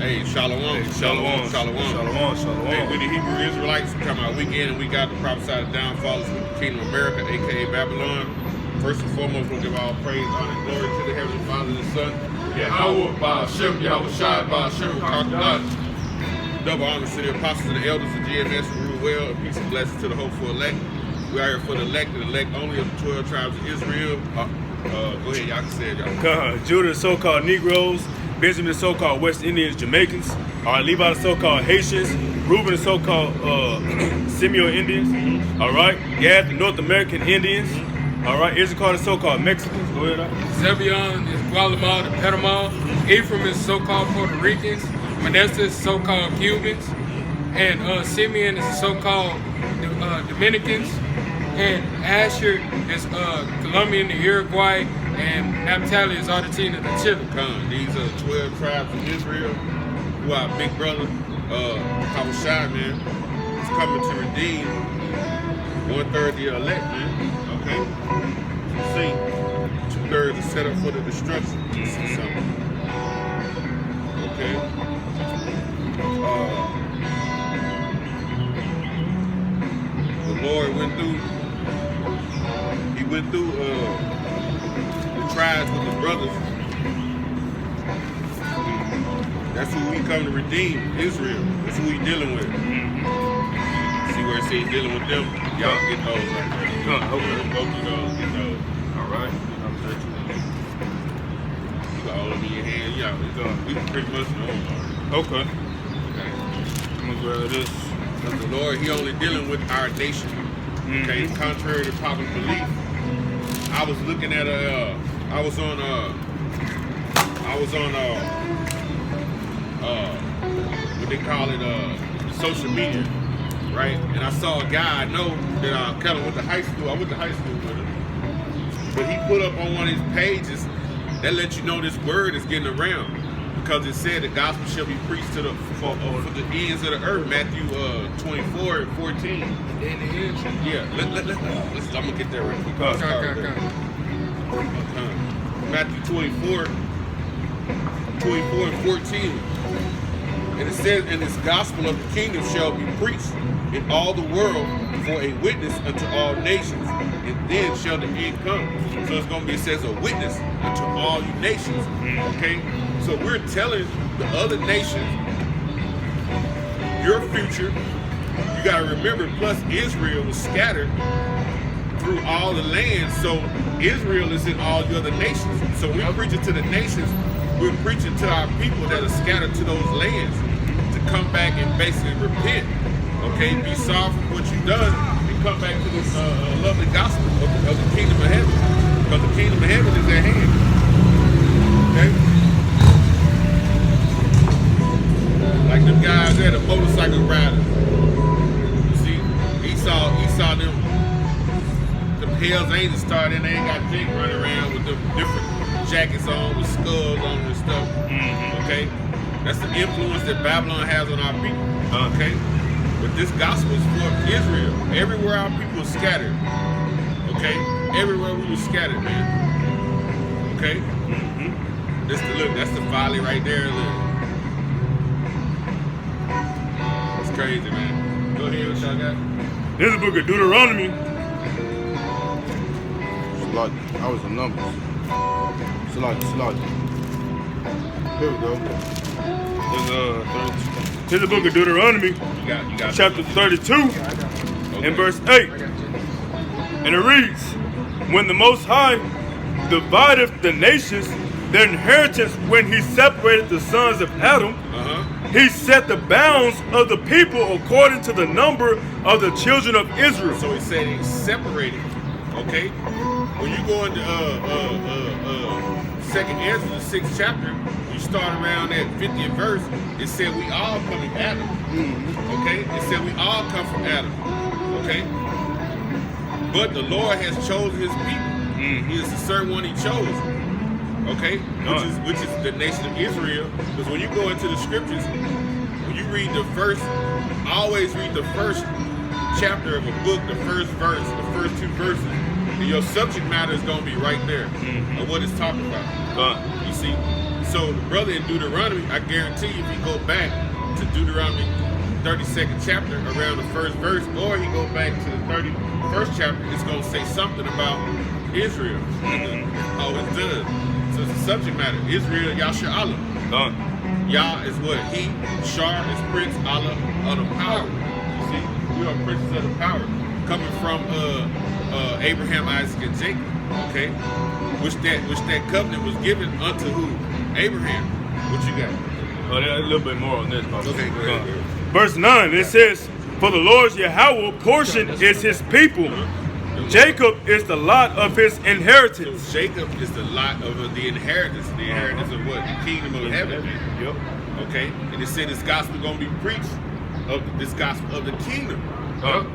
Hey, shalom. Hey, shalom. Hey, we the Hebrew Israelites, we come out weekend and we got the prophesied downfall of the kingdom of America, aka Babylon. First and foremost, we'll give all praise, honor, and glory to the Heavenly Father and the Son. Yahweh, Ba'ashem, Yahweh Shai, Ba'ashem, Kakadad. Double honor to the apostles and the elders of GMS who rule well, and peace and blessings to the hopeful elect. We are here for the elect only of the 12 tribes of Israel. Go ahead, y'all can say it, y'all. Judah, the so-called Negroes. Benjamin, the so-called West Indians, Jamaicans. All right, Levi, the so-called Haitians. Reuben, the so-called Seminole Indians. All right, Gad, the North American Indians. All right, Issachar, the so-called Mexicans. Go ahead. Zebulon is Guatemala, the Panama. Ephraim is so-called Puerto Ricans. Manasseh is so-called Cubans. And Simeon is the so-called Dominicans. And Asher is Colombian, the Uruguay. And Naphtali is Argentina, the Chile. These are the 12 tribes of Israel who our big brother, Yahushua, man, is coming to redeem 1/3 of the elect, man. Okay? You see, 2/3 is set up for the destruction. You see something. Okay? The Lord went through tribes with his brothers. That's who we come to redeem, Israel. That's who we dealing with. See where it says dealing with them? Y'all get those right there. Okay. Go through those, get those. All right. You got all of them in your hand. Yeah, we pretty much know them already. Okay. I'm gonna grab this. Because the Lord, he only dealing with our nation. Okay, contrary to popular belief. I was looking at I was on what they call it, social media, right? And I saw a guy I know that I kind of went to high school. I went to high school with him, but he put up on one of his pages that let you know this word is getting around because it said the gospel shall be preached for the ends of the earth. Matthew 24:14. Yeah, let's I'm gonna get there right quick. Matthew 24:14. And it says, and this gospel of the kingdom shall be preached in all the world for a witness unto all nations, and then shall the end come. So it's going to be, it says, a witness unto all you nations. Okay? So we're telling the other nations, your future, you got to remember, plus Israel was scattered through all the lands, so Israel is in all the other nations. So we're preaching to the nations, we're preaching to our people that are scattered to those lands to come back and basically repent, okay? Be sorry for what you've done and come back to this lovely gospel of the kingdom of heaven, because the kingdom of heaven is at hand, okay? Like them guys there, the motorcycle riders. You see, Esau them Hell's Angels started and they ain't got Jake running around with them different jackets on with skulls on and stuff. Okay? That's the influence that Babylon has on our people. Okay? But this gospel is for Israel. Everywhere our people are scattered. Okay? Everywhere we were scattered, man. Okay? That's the folly right there. Look. It's crazy, man. Go ahead, what y'all got? This is the book of Deuteronomy. Like, I was in numbers. Slide. Here we go. This is the book of Deuteronomy, You got chapter 32, and verse 8. And it reads, when the Most High divided the nations, their inheritance, when he separated the sons of Adam, he set the bounds of the people according to the number of the children of Israel. So he said he separated, okay? When you go into 2nd Ezra, the 6th chapter, you start around that 50th verse, it said we all come from Adam. Okay? It said we all come from Adam. Okay? But the Lord has chosen his people. He is a certain one he chose. Okay? Which is the nation of Israel. Because when you go into the scriptures, when you read the first, always read the first chapter of a book, the first verse, the first 2 verses. And your subject matter is going to be right there of what it's talking about. You see? So the brother in Deuteronomy, I guarantee you, if you go back to Deuteronomy 32nd chapter, around the first verse, or you go back to the 31st chapter, it's going to say something about Israel. Oh, it does. So it's a subject matter. Israel, Yasha Allah. Done. Yah is what? He. Shar is prince. Allah of the power. You see? We are princes of the power. Coming from Abraham, Isaac, and Jacob. Okay? Which that covenant was given unto who? Abraham. What you got? Oh, there's a little bit more on this, my Okay, go ahead. Verse 9, it says, "For the Lord Yahweh portion is his people. Jacob is the lot of his inheritance." So Jacob is the lot of the inheritance. The inheritance of what? The kingdom of heaven. Yep. Okay? And it said this gospel going to be preached, of this gospel of the kingdom.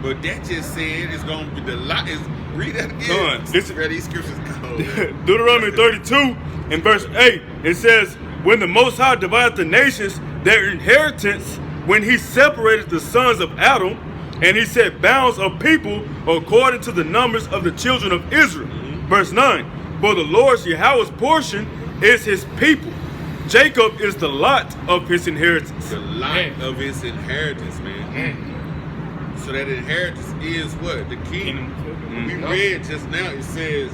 But that just said it's going to be the lot. Read that again. This Where these scriptures go. Deuteronomy 32 in verse 8, it says, "When the Most High divided the nations their inheritance, when he separated the sons of Adam, and he set bounds of people according to the numbers of the children of Israel." Verse 9, "For the Lord Yahweh's portion is his people. Jacob is the lot of his inheritance." The lot of his inheritance, man. So that inheritance is what? The kingdom. We read just now, it says,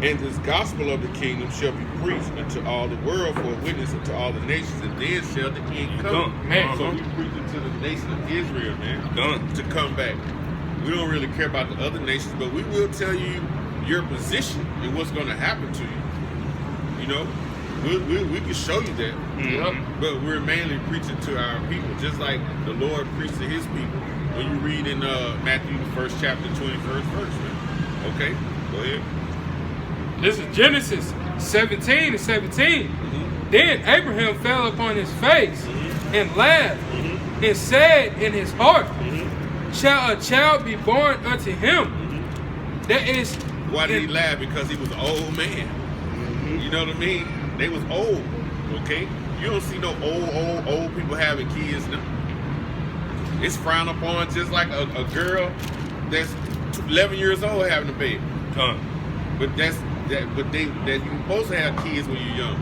"And this gospel of the kingdom shall be preached unto all the world for a witness unto all the nations, and then shall the end come." Man. So we preach it to the nation of Israel, man, to come back. We don't really care about the other nations, but we will tell you your position and what's going to happen to you. You know, we can show you that, but we're mainly preaching to our people, just like the Lord preached to his people. When you read in Matthew, the 1st chapter, 21st verse, man. Okay, go ahead. This is Genesis 17 and 17. Then Abraham fell upon his face and laughed and said in his heart, "Shall a child be born unto him?" That is. Why did he laugh? Because he was an old man. You know what I mean? They was old. Okay, you don't see no old people having kids now. It's frowned upon, just like a girl that's 11 years old having a baby. But that's that. But you're supposed to have kids when you're young.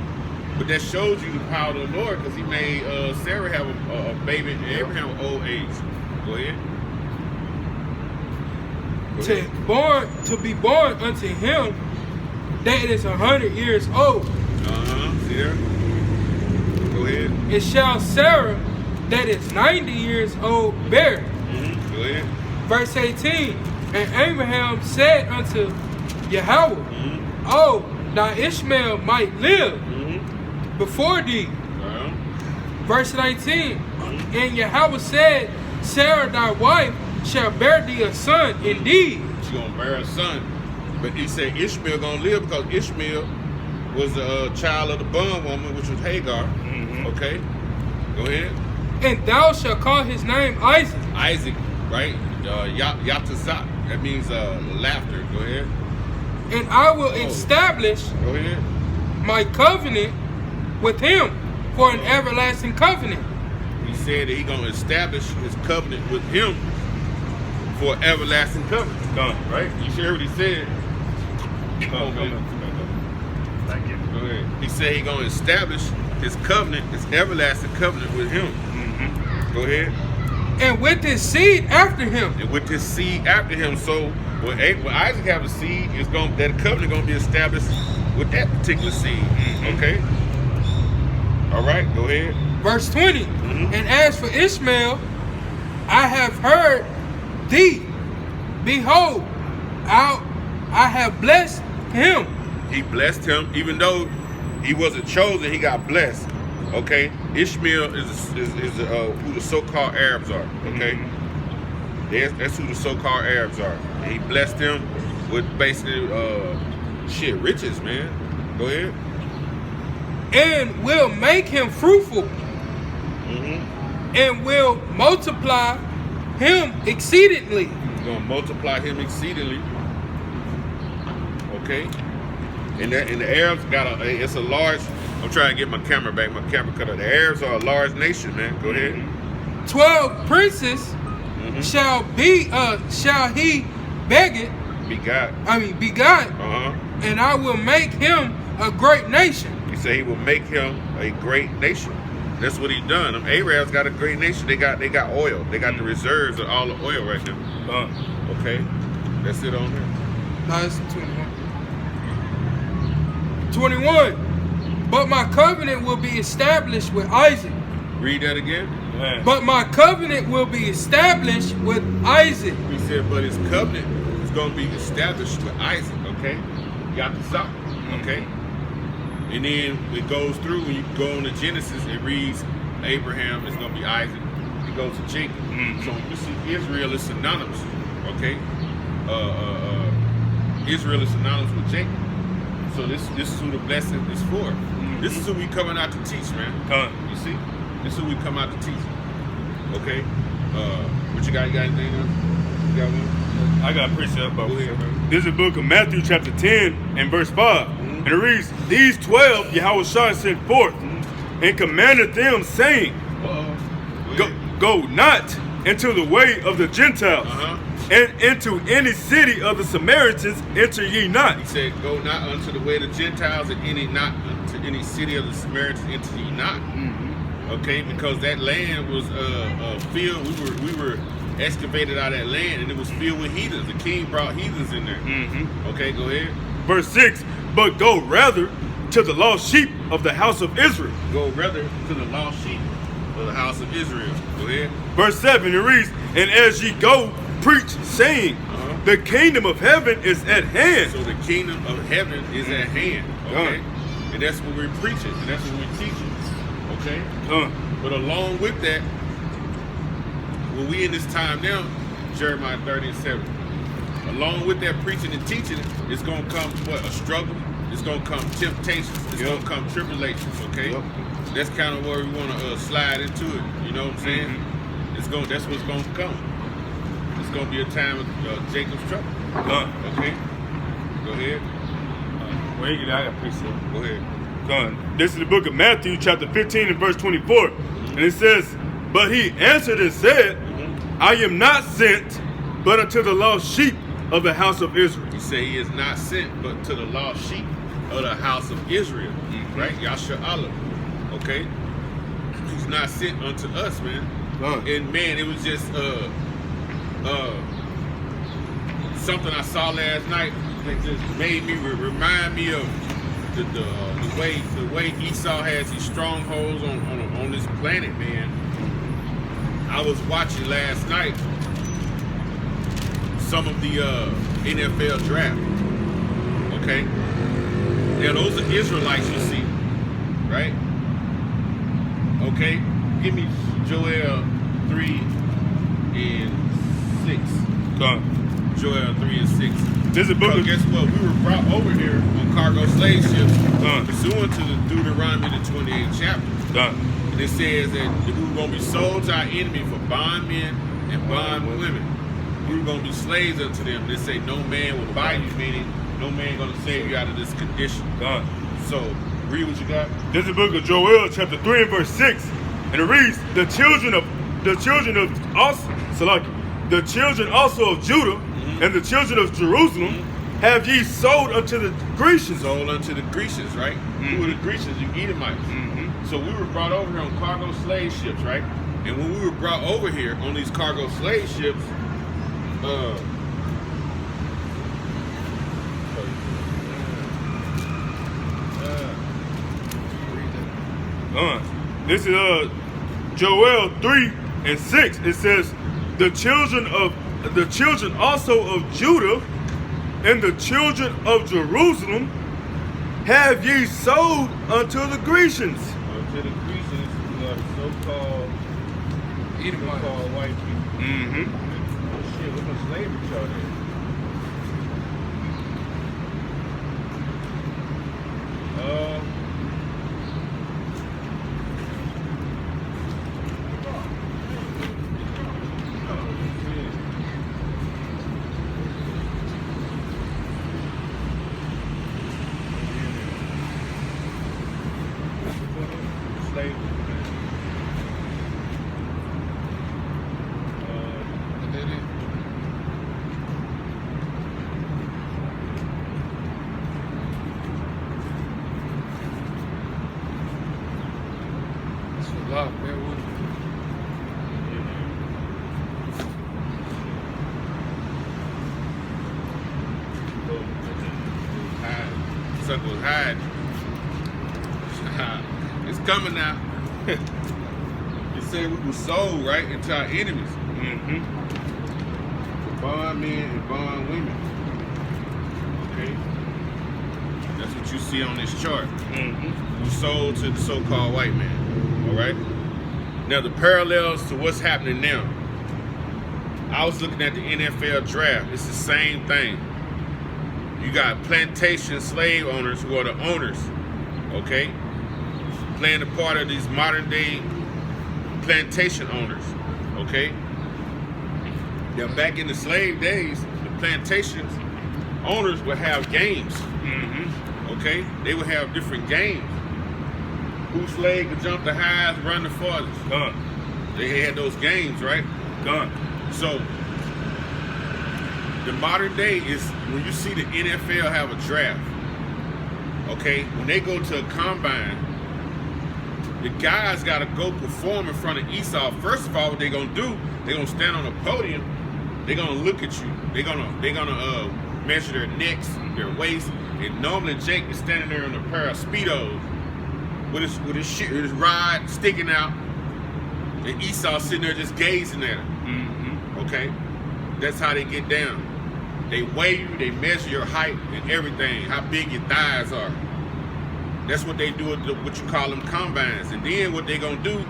But that shows you the power of the Lord, because he made Sarah have a baby and Abraham at old age. Go ahead. To be born unto him that is 100 years old. See there? Go ahead. It shall Sarah that is 90 years old bear. Go ahead. Verse 18, "And Abraham said unto Yahweh, Oh, that Ishmael might live before thee." Verse 19, "And Yahweh said, Sarah thy wife shall bear thee a son indeed." She's going to bear a son. But he said Ishmael going to live, because Ishmael was a child of the bondwoman, which was Hagar. Okay? Go ahead. "And thou shalt call his name Isaac." Isaac, right? Yatazak. That means laughter. Go ahead. "And I will establish Go ahead. my covenant with him for an everlasting covenant." He said that he's going to establish his covenant with him for everlasting covenant. Done. Right? You hear what he said? Go ahead. Go ahead. He said he's going to establish his covenant, his everlasting covenant with him. Go ahead. "And with his seed after him." And with his seed after him. So when Isaac have a seed, that covenant going to be established with that particular seed. Okay. All right. Go ahead. Verse 20, "And as for Ishmael, I have heard thee. Behold, I have blessed him." He blessed him, even though he wasn't chosen. He got blessed. Okay, Ishmael is who the so-called Arabs are. Okay, that's who the so-called Arabs are. And he blessed him with basically riches, man. Go ahead. "And will make him fruitful, and will multiply him exceedingly." He's gonna multiply him exceedingly. Okay, and the Arabs it's a large. I'm trying to get my camera back. My camera cut out. The Arabs are a large nation, man. Go ahead. 12 princes shall he beget. Begot. begot, Uh-huh. and I will make him a great nation. He said he will make him a great nation. That's what he done. Them Arabs got a great nation. They got oil. They got the reserves of all the oil right now. Okay, that's it on there. No, it's 21. 21. But my covenant will be established with Isaac. Read that again. Man. But my covenant will be established with Isaac. He said, but his covenant is going to be established with Isaac. Okay, you got to stop. Okay, and then it goes through. When you go into Genesis, it reads Abraham is going to be Isaac. It goes to Jacob. So you see, Israel is synonymous. Okay, Israel is synonymous with Jacob. So this is who the blessing is for. This is who we coming out to teach, man. You see? This is who we come out to teach. Okay? What you got? You got anything else? You got one? I got a precept about Go ahead, man. this is the book of Matthew chapter 10 and verse 5. And it reads, these 12 Yahushua sent forth and commanded them, saying, go not into the way of the Gentiles, and into any city of the Samaritans enter ye not. He said, go not unto the way of the Gentiles, and not unto any city of the Samaritans enter ye not. Okay, because that land was filled. We were excavated out of that land, and it was filled with heathens. The king brought heathens in there. Okay, go ahead. Verse 6, but go rather to the lost sheep of the house of Israel. Go rather to the lost sheep of the house of Israel. Go ahead. Verse 7, it reads, and as ye go, preach, saying, the kingdom of heaven is at hand. So the kingdom of heaven is at hand. Okay, and that's what we're preaching, and that's what we're teaching. Okay, but along with that, when we in this time now, Jeremiah 30:7. Along with that preaching and teaching, it's gonna come what? A struggle. It's gonna come temptations. It's gonna come tribulations. Okay, that's kind of where we want to slide into it. You know what I'm saying? That's what's gonna come. It's gonna be a time of Jacob's trouble. Okay, go ahead. Where you get that? I got precept. Go ahead. This is the book of Matthew, chapter 15 and verse 24. And it says, but he answered and said, I am not sent, but unto the lost sheep of the house of Israel. He said he is not sent, but to the lost sheep of the house of Israel. Right? Yasha Allah. Okay? He's not sent unto us, man. And man, it was just something I saw last night that just made me remind me of the way Esau has these strongholds on this planet, man. I was watching last night some of the NFL draft. Okay, yeah, those are Israelites you see, right? Okay, give me Joel 3 and 6. Joel 3 and 6. This is a book. Guess what? We were brought over here on cargo slave ships, pursuant to the Deuteronomy, the 28th chapter. And it says that we were going to be sold to our enemy for bondmen and bondwomen. We were going to be slaves unto them. They say no man will buy you, meaning no man going to save you out of this condition. So read what you got. This is the book of Joel, chapter 3 and verse 6. And it reads, the children also of Judah and the children of Jerusalem have ye sold unto the Grecians. Sold unto the Grecians, right? Who are the Grecians? You Edomites. So we were brought over here on cargo slave ships, right? And when we were brought over here on these cargo slave ships, this is Joel 3 and 6. It says, the children also of Judah and the children of Jerusalem have ye sold unto the Grecians. Unto the Grecians, who are the so-called white people. Shit, what was slavery y'all there? Love, bear with me. Sucker was hiding. It's coming now. It said we were sold, right, into our enemies. Mm-hmm. For bond men and bond women. Okay? That's what you see on this chart. Mm-hmm. We sold to the so-called white man. All right? Now, the parallels to what's happening now. I was looking at the NFL draft. It's the same thing. You got plantation slave owners who are the owners, okay? Playing the part of these modern day plantation owners, okay? Now, back in the slave days, the plantation owners would have games, okay? They would have different games. Whose slave could jump the highest, run the farthest. They had those games, right? So, the modern day is when you see the NFL have a draft, okay? When they go to a combine, the guys got to go perform in front of Esau. First of all, what they're going to do, they're going to stand on a podium. They're going to look at you. They're gonna measure their necks, their waist. And normally Jake is standing there in a pair of Speedos with his rod sticking out. And Esau sitting there just gazing at him. Okay? That's how they get down. They weigh you, they measure your height and everything, how big your thighs are. That's what they do at what you call them combines. And then what they're gonna do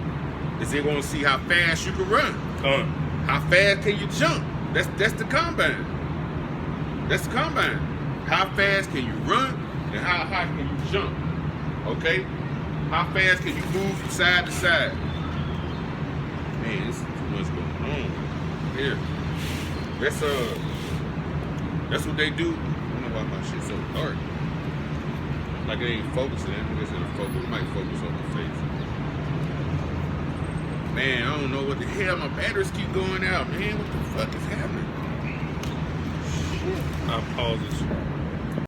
is they're gonna see how fast you can run. How fast can you jump? That's the combine. That's the combine. How fast can you run and how high can you jump? Okay? How fast can you move from side to side? Man, this is too much going on here. That's what they do. I don't know why my shit's so dark. Like it ain't focusing. I guess it'll focus. It might focus on my face. Man, I don't know what the hell. My batteries keep going out. Man, what the fuck is happening? I'll pause this.